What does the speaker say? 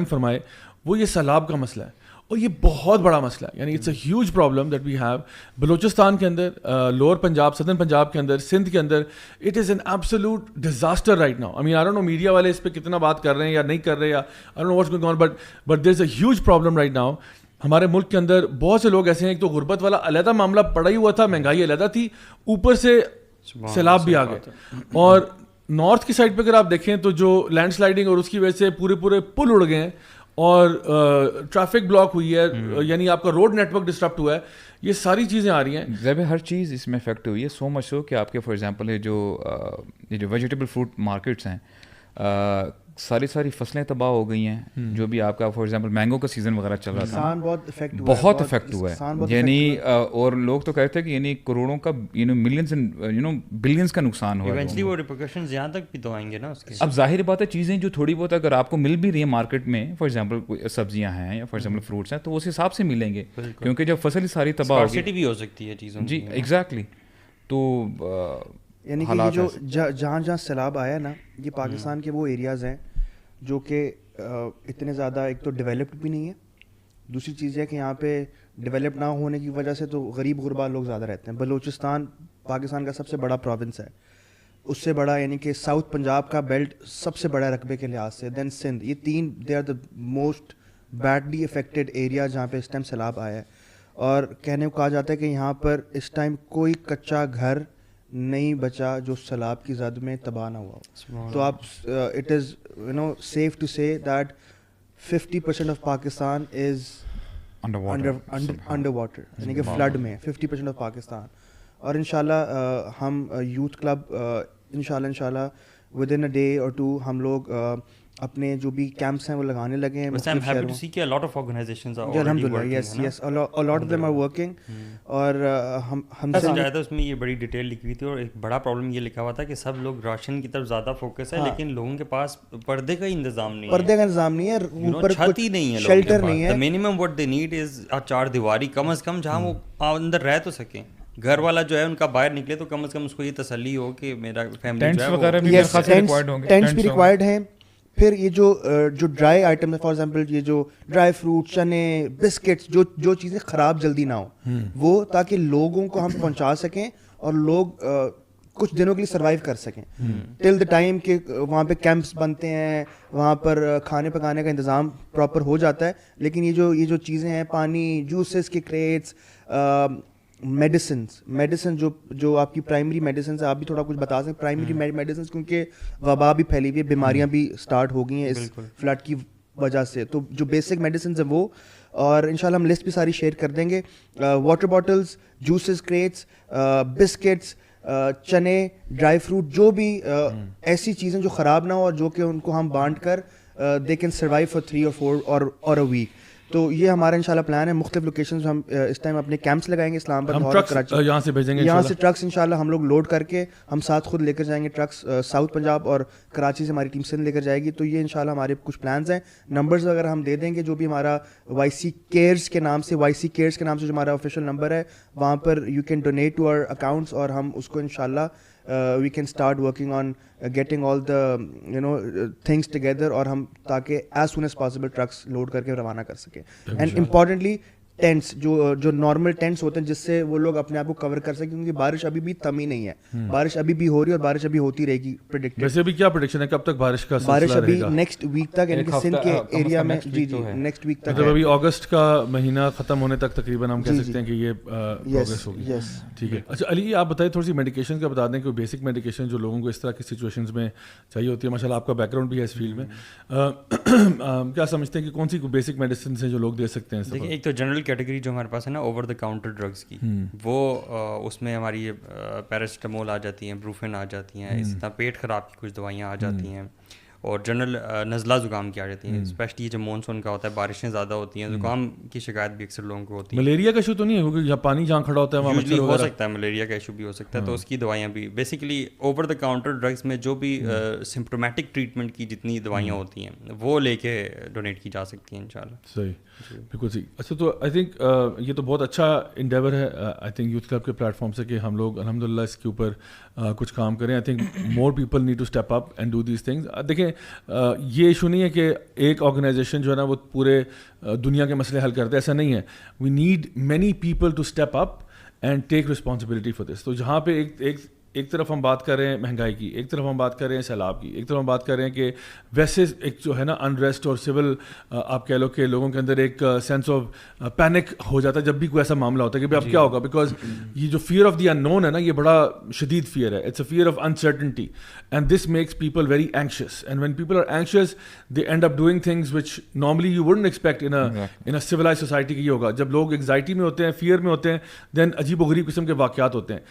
فرمائے وہ یہ سیلاب کا مسئلہ ہے, اور یہ بہت بڑا مسئلہ ہے, یعنی it's a huge problem that we have Balochistan کے اندر, لوور پنجاب, سدرن پنجاب کے اندر, سندھ کے اندر. It is an absolute disaster right now. I mean I don't know media والے اس پہ کتنا بات کر رہے ہیں یا نہیں کر رہے, یا I don't know what's going on, but there is a huge problem right now. ہمارے ملک کے اندر بہت سے لوگ ایسے ہیں, ایک تو غربت والا علیحدہ معاملہ پڑا ہی ہوا تھا, مہنگائی علیحدہ تھی, اوپر سے سیلاب بھی آ گئے. اور نارتھ کی سائڈ پہ اگر آپ دیکھیں تو جو لینڈ سلائڈنگ اور اس کی وجہ سے پورے پل اڑ گئے ہیں, اور ٹریفک بلاک ہوئی ہے, یعنی آپ کا روڈ نیٹ ورک ڈسٹرپٹ ہوا ہے. یہ ساری چیزیں آ رہی ہیں. ضرور ہر چیز اس میں افیکٹ ہوئی ہے, سو مچ سو کہ آپ کے فار ایگزامپل یہ جو ویجیٹیبل فروٹ مارکیٹس ہیں, ساری فصلیں تباہ ہو گئی ہیں. جو بھی آپ کا فار ایگزامپل مینگو کا سیزن وغیرہ چل رہا تھا, بہت افیکٹ ہوا ہے. یعنی اور لوگ تو کہتے ہیں کہ یعنی کروڑوں کا ملینز بلینز کا نقصان ہوا ہے. وہ ریپرکشنز یہاں تک بھی تو آئیں گے نا اس کے. اب ظاہر بات ہے چیزیں جو تھوڑی بہت اگر آپ کو مل بھی رہی ہیں مارکیٹ میں, فار ایگزامپل سبزیاں ہیں یا فار ایگزامپل فروٹس ہیں, تو اس حساب سے ملیں گے, کیونکہ جب فصل ساری تباہ ہوگی اسکارسٹی بھی ہو سکتی ہے چیزوں. جی ایگزیکٹلی. تو یعنی کہ یہ جو جہاں سیلاب آیا نا, یہ پاکستان کے وہ ایریاز ہیں جو کہ اتنے زیادہ ایک تو ڈیولپڈ بھی نہیں ہے, دوسری چیز ہے کہ یہاں پہ ڈیولپ نہ ہونے کی وجہ سے تو غریب غربا لوگ زیادہ رہتے ہیں. بلوچستان پاکستان کا سب سے بڑا پروونس ہے, اس سے بڑا یعنی کہ ساؤتھ پنجاب کا بیلٹ سب سے بڑا رقبے کے لحاظ سے, دین سندھ. یہ تین they are the most badly affected area جہاں پہ اس ٹائم سیلاب آیا ہے. اور کہنے کو کہا جاتا ہے کہ یہاں پر اس ٹائم کوئی کچا گھر نہیں بچا جو سیلاب کی زد میں تباہ نہ ہوا ہو. تو آپ اٹ از سیف ٹو سے that 50% of Pakistan is under water, یعنی کہ فلڈ میں 50% آف پاکستان. اور انشاءاللہ ہم یوتھ کلب انشاءاللہ ود ان اے ڈے اور ٹو ہم لوگ اپنے جو بھی کیمپس ہیں وہ لگانے لگے ہیں. اور ہم زیادہ اس میں یہ بڑی ڈیٹیل لکھی ہوئی تھی, اور ایک بڑا پرابلم یہ لکھا ہوا تھا کہ سب لوگ راشن کی طرف زیادہ فوکس ہے, لیکن لوگوں کے پاس پردے کا انتظام نہیں ہے, اوپر چھت ہی نہیں ہے, شیلٹر نہیں ہے. Minimum what they need is چار دیواری کم از کم جہاں وہ اندر رہ تو سکیں. گھر والا جو ہے ان کا باہر نکلے تو کم از کم اس کو یہ تسلی ہو کہ میرا فیملی ٹینٹس بھی ریکوائرڈ ہیں. پھر یہ جو ڈرائی آئٹم ہے, فار ایگزامپل یہ جو ڈرائی فروٹ, چنے, بسکٹس, جو چیزیں خراب جلدی نہ ہوں, وہ تاکہ لوگوں کو ہم پہنچا سکیں اور لوگ کچھ دنوں کے لیے سروائیو کر سکیں ٹل دا ٹائم کہ وہاں پہ کیمپس بنتے ہیں, وہاں پر کھانے پکانے کا انتظام پراپر ہو جاتا ہے. لیکن یہ جو چیزیں ہیں, پانی, جوسز کے کریٹس, میڈیسن جو آپ کی پرائمری میڈیسنس, آپ بھی تھوڑا کچھ بتا سکیں پرائمری میڈیسنس, کیونکہ وبا بھی پھیلی ہوئی ہے, بیماریاں بھی اسٹارٹ ہو گئی ہیں اس فلڈ کی وجہ سے. تو جو بیسک میڈیسنز ہیں وہ, اور انشاءاللہ ہم لسٹ بھی ساری شیئر کر دیں گے. Water bottles, juices creates, biscuits, چنے, ڈرائی فروٹ, جو بھی ایسی چیزیں جو خراب نہ ہو اور جو کہ ان کو ہم بانٹ کر they can survive for 3 or 4 اور اے ویک. تو یہ ہمارا انشاءاللہ پلان ہے. مختلف لوکیشنز ہم اس ٹائم اپنے کیمپس لگائیں گے, اسلام آباد, لاہور, کراچی. یہاں سے بھیجیں گے, یہاں سے ٹرکس انشاءاللہ ہم لوگ لوڈ کر کے ہم ساتھ خود لے کر جائیں گے. ٹرکس ساؤتھ پنجاب اور کراچی سے ہماری ٹیم سندھ لے کر جائے گی. تو یہ انشاءاللہ ہمارے کچھ پلانز ہیں. نمبرز اگر ہم دے دیں گے, جو بھی ہمارا YC کیئرس کے نام سے جو ہمارا آفیشیل نمبر ہے, وہاں پر you can donate to our accounts, اور ہم اس کو انشاءاللہ we can start working on getting all the things together, اور ہم تاکہ as soon as possible trucks load کر کے روانہ کر سکیں. And importantly ٹینٹس, جو نارمل ٹینٹس ہوتے ہیں جس سے وہ لوگ اپنے آپ کو کور کر سکیں, کیونکہ بارش ابھی بھی تھمی نہیں ہے. بارش ابھی بھی ہو رہی ہے اور بارش ابھی ہوتی رہے گی. ویسے بھی کیا پریڈکشن ہے, کب تک بارش کا بارش ابھی نیکسٹ ویک تک, یعنی کہ سندھ کے ایریا میں جی نیکسٹ ویک تک, مطلب ابھی اگست کا مہینہ ختم ہونے تک تقریباً ہم کہہ سکتے ہیں کہ یہ پروگریس ہوگی. ٹھیک ہے. اچھا علی, آپ بتائیں تھوڑی سی میڈیکیشن کا بتا دیں, کہ بیسک میڈیکیشن جو لوگوں کو اس طرح کی سچویشنز میں چاہیے ہوتی ہے. ماشاء اللہ آپ کا بیک گراؤنڈ بھی ہے اس فیلڈ میں, کیا سمجھتے ہیں کہ کون سی بیسک میڈیسنس ہیں جو لوگ دے سکتے ہیں؟ دیکھیں, ایک تو جنرل کیٹیگری جو ہمارے پاس ہے نا اوور دا کاؤنٹر ڈرگس کی, وہ اس میں ہماری پیراسٹامول آ جاتی ہیں, بروفن آ جاتی ہیں, اس طرح پیٹ خراب کی کچھ دوائیاں آ جاتی ہیں, اور جنرل نزلہ زکام کی آ جاتی ہیں. اسپیشلی جب مونسون کا ہوتا ہے, بارشیں زیادہ ہوتی ہیں, زکام کی شکایت بھی اکثر لوگوں کو ہوتی ہے. ملیریا کا ایشو تو نہیں ہے, کیونکہ جہاں پانی جہاں کھڑا ہوتا ہے وہاں مچھر ہو سکتا ہے, ملیریا کا ایشو بھی ہو سکتا ہے. تو اس کی دوائیاں بھی basically over the counter drugs میں جو بھی سمپٹومیٹک ٹریٹمنٹ کی جتنی دوائیاں ہوتی ہیں وہ لے کے ڈونیٹ کی جا سکتی ہیں انشاءاللہ. صحیح, بالکل صحیح. اچھا, تو آئی تھنک یہ تو بہت اچھا انڈیور ہے آئی تھنک یوتھ کلب کے پلیٹ فارم سے, کہ ہم لوگ الحمد للہ اس کے اوپر کچھ کام کریں. I think more people need to step up and do these things. دیکھیں یہ ایشو نہیں ہے کہ ایک آرگنائزیشن جو ہے نا وہ پورے دنیا کے مسئلے حل کرتے ہیں, ایسا نہیں ہے. We need many people to step up and take responsibility for this. تو جہاں پہ ایک طرف ہم بات کر رہے ہیں مہنگائی کی, ایک طرف ہم بات کر رہے ہیں سیلاب کی, ایک طرف ہم بات کر رہے ہیں کہ ویسے ایک جو ہے نا انریسٹ اور سول آپ کہہ لو کہ لوگوں کے اندر ایک سینس آف پینک ہو جاتا ہے جب بھی کوئی ایسا معاملہ ہوتا ہے کہ بھائی اب کیا ہوگا, بیکاز یہ جو فیئر آف دی ان نون ہے نا یہ بڑا شدید فیئر ہے. It's a fear of uncertainty and this makes people very anxious, and when people are anxious they end up doing things which normally you wouldn't expect in a civilised society کی ہوگا. جب لوگ anxiety میں ہوتے ہیں, fair میں ہوتے ہیں, دین عجیب و غریب قسم کے واقعات ہوتے ہیں.